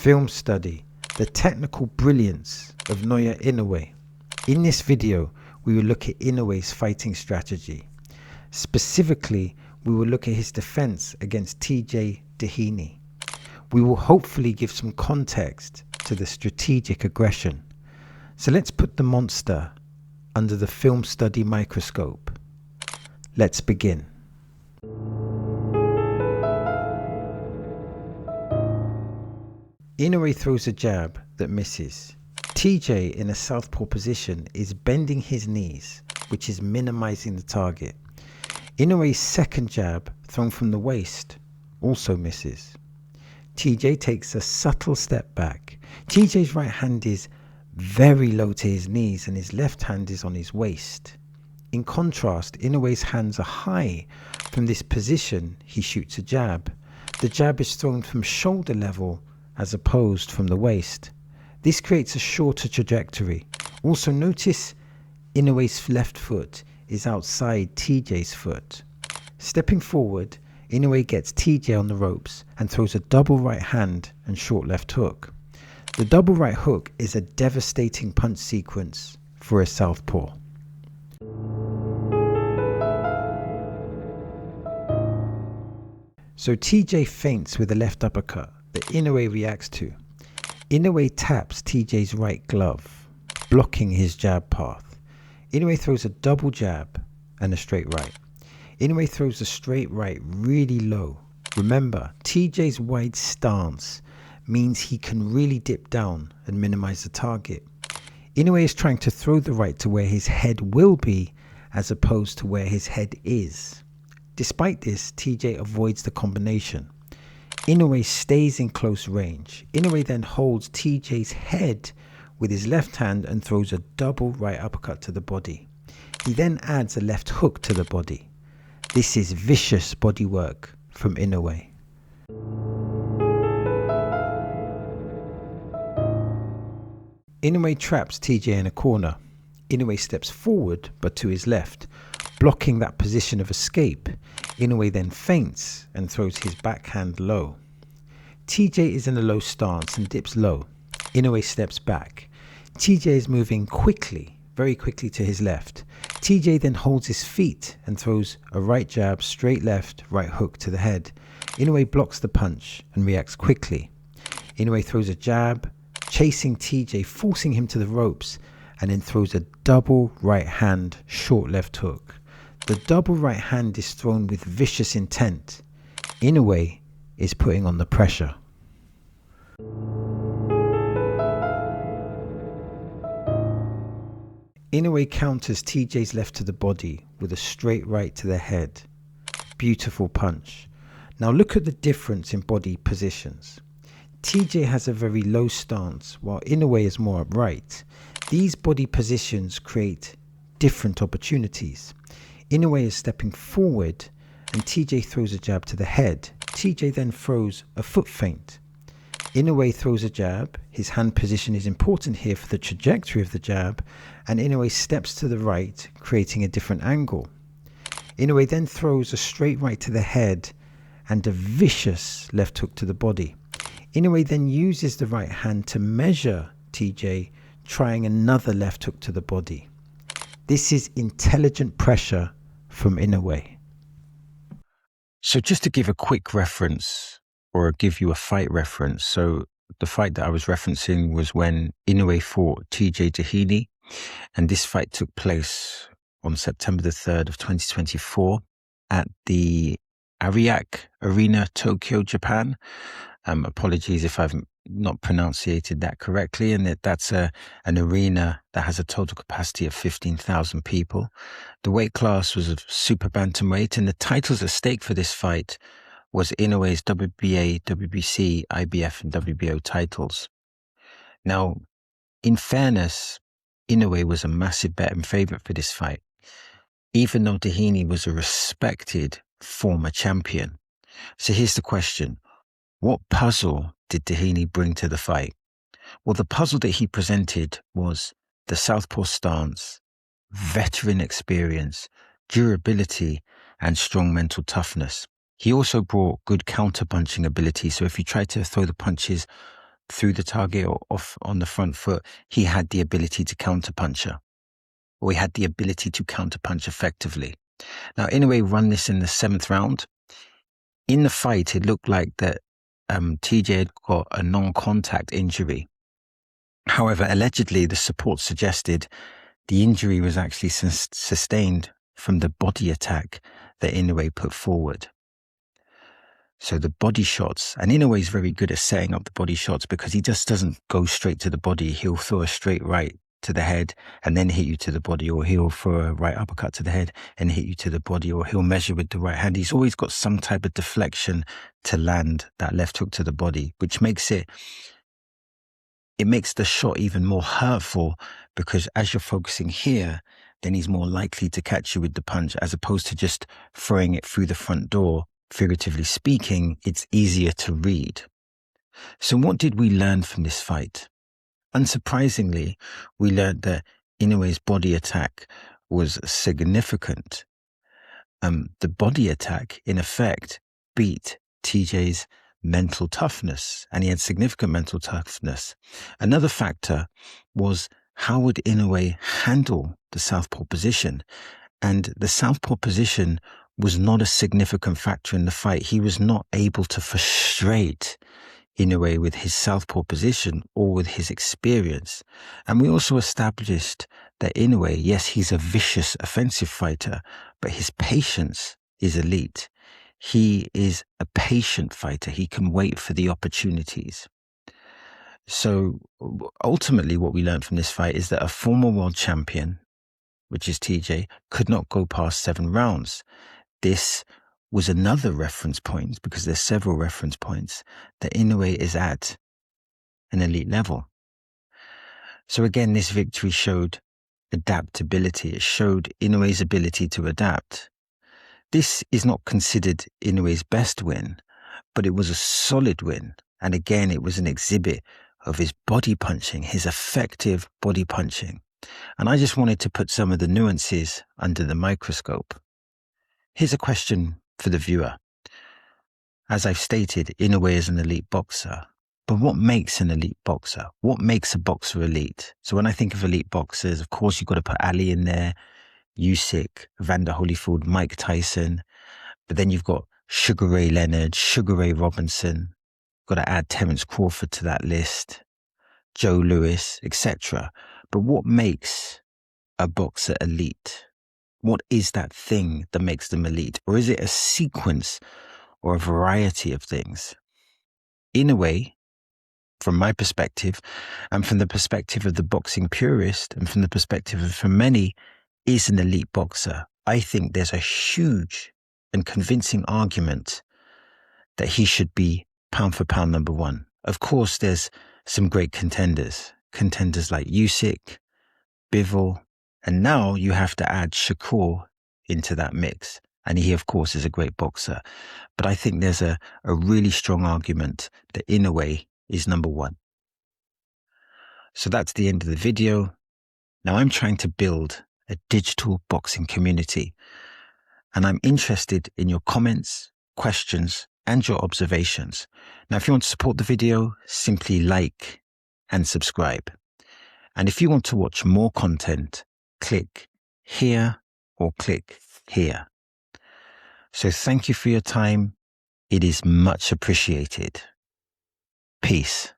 Film study, the technical brilliance of Naoya Inoue. In this video, we will look at Inoue's fighting strategy. Specifically, we will look at his defense against TJ Dahini. We will hopefully give some context to the strategic aggression. So let's put the monster under the film study microscope. Let's begin. Inoue throws a jab that misses. TJ in a southpaw position is bending his knees, which is minimizing the target. Inoue's second jab, thrown from the waist, also misses. TJ takes a subtle step back. TJ's right hand is very low to his knees and his left hand is on his waist. In contrast, Inoue's hands are high. From this position, he shoots a jab. The jab is thrown from shoulder level as opposed from the waist. This creates a shorter trajectory. Also notice Inoue's left foot is outside TJ's foot. Stepping forward, Inoue gets TJ on the ropes and throws a double right hand and short left hook. The double right hook is a devastating punch sequence for a southpaw. So TJ feints with a left uppercut that Inoue reacts to. Inoue taps TJ's right glove, blocking his jab path. Inoue throws a double jab and a straight right. Inoue throws a straight right really low. Remember, TJ's wide stance means he can really dip down and minimize the target. Inoue is trying to throw the right to where his head will be as opposed to where his head is. Despite this, TJ avoids the combination. Inoue stays in close range. Inoue then holds TJ's head with his left hand and throws a double right uppercut to the body. He then adds a left hook to the body. This is vicious body work from Inoue. Inoue traps TJ in a corner. Inoue steps forward but to his left, blocking that position of escape. Inoue then feints and throws his backhand low. TJ is in a low stance and dips low. Inoue steps back. TJ is moving quickly, very quickly to his left. TJ then holds his feet and throws a right jab, straight left, right hook to the head. Inoue blocks the punch and reacts quickly. Inoue throws a jab, chasing TJ, forcing him to the ropes, and then throws a double right hand, short left hook. The double right hand is thrown with vicious intent. Inoue is putting on the pressure. Inoue counters TJ's left to the body with a straight right to the head. Beautiful punch. Now look at the difference in body positions. TJ has a very low stance while Inoue is more upright. These body positions create different opportunities. Inoue is stepping forward and TJ throws a jab to the head. TJ then throws a foot feint. Inoue throws a jab. His hand position is important here for the trajectory of the jab, and Inoue steps to the right, creating a different angle. Inoue then throws a straight right to the head and a vicious left hook to the body. Inoue then uses the right hand to measure TJ, trying another left hook to the body. This is intelligent pressure from Inoue. So just to give a quick reference, or give you a fight reference. So the fight that I was referencing was when Inoue fought TJ Dahini, and this fight took place on September the 3rd of 2024 at the Ariake Arena, Tokyo, Japan. Apologies if I've not pronunciated that correctly, and that's an arena that has a total capacity of 15,000 people. The weight class was of super bantamweight, and the titles at stake for this fight was Inoue's WBA, WBC, IBF, and WBO titles. Now, in fairness, Inoue was a massive bet and favorite for this fight, even though Dahini was a respected former champion. So here's the question. What puzzle did Dahini bring to the fight? Well, the puzzle that he presented was the southpaw stance, veteran experience, durability, and strong mental toughness. He also brought good counter-punching ability, so if you try to throw the punches through the target or off on the front foot, he had the ability to counterpunch her, or he had the ability to counterpunch effectively. Now, Inoue won this in the 7th round. In the fight, it looked like that TJ had got a non-contact injury. However, allegedly, the support suggested the injury was actually sustained from the body attack that Inoue put forward. So the body shots, and Inoue is very good at setting up the body shots because he just doesn't go straight to the body. He'll throw a straight right to the head and then hit you to the body, or he'll throw a right uppercut to the head and hit you to the body, or he'll measure with the right hand. He's always got some type of deflection to land that left hook to the body, which makes it makes the shot even more hurtful, because as you're focusing here, then he's more likely to catch you with the punch, as opposed to just throwing it through the front door. Figuratively speaking, it's easier to read. So what did we learn from this fight? Unsurprisingly, we learned that Inoue's body attack was significant. The body attack, in effect, beat TJ's mental toughness, and he had significant mental toughness. Another factor was, how would Inoue handle the southpaw position? And the southpaw position was not a significant factor in the fight. He was not able to frustrate Inoue with his southpaw position or with his experience. And we also established that Inoue, yes, he's a vicious offensive fighter, but his patience is elite. He is a patient fighter. He can wait for the opportunities. So ultimately what we learned from this fight is that a former world champion, which is TJ, could not go past 7 rounds. This was another reference point, because there's several reference points, that Inoue is at an elite level. So again, this victory showed adaptability. It showed Inoue's ability to adapt. This is not considered Inoue's best win, but it was a solid win. And again, it was an exhibit of his body punching, his effective body punching. And I just wanted to put some of the nuances under the microscope. Here's a question for the viewer. As I've stated, Inoue is an elite boxer. But what makes an elite boxer? What makes a boxer elite? So when I think of elite boxers, of course, you've got to put Ali in there, Usyk, Evander Holyfield, Mike Tyson. But then you've got Sugar Ray Leonard, Sugar Ray Robinson. Got to add Terence Crawford to that list, Joe Louis, etc. But what makes a boxer elite? What is that thing that makes them elite? Or is it a sequence or a variety of things? Inoue, from my perspective, and from the perspective of the boxing purist, and from the perspective of many, is an elite boxer. I think there's a huge and convincing argument that he should be pound for pound number 1. Of course, there's some great contenders like Usyk, Bivol, and now you have to add Shakur into that mix. And he, of course, is a great boxer. But I think there's a really strong argument that Inoue is number 1. So that's the end of the video. Now I'm trying to build a digital boxing community, and I'm interested in your comments, questions, and your observations. Now, if you want to support the video, simply like and subscribe. And if you want to watch more content, click here or click here. So thank you for your time. It is much appreciated. Peace.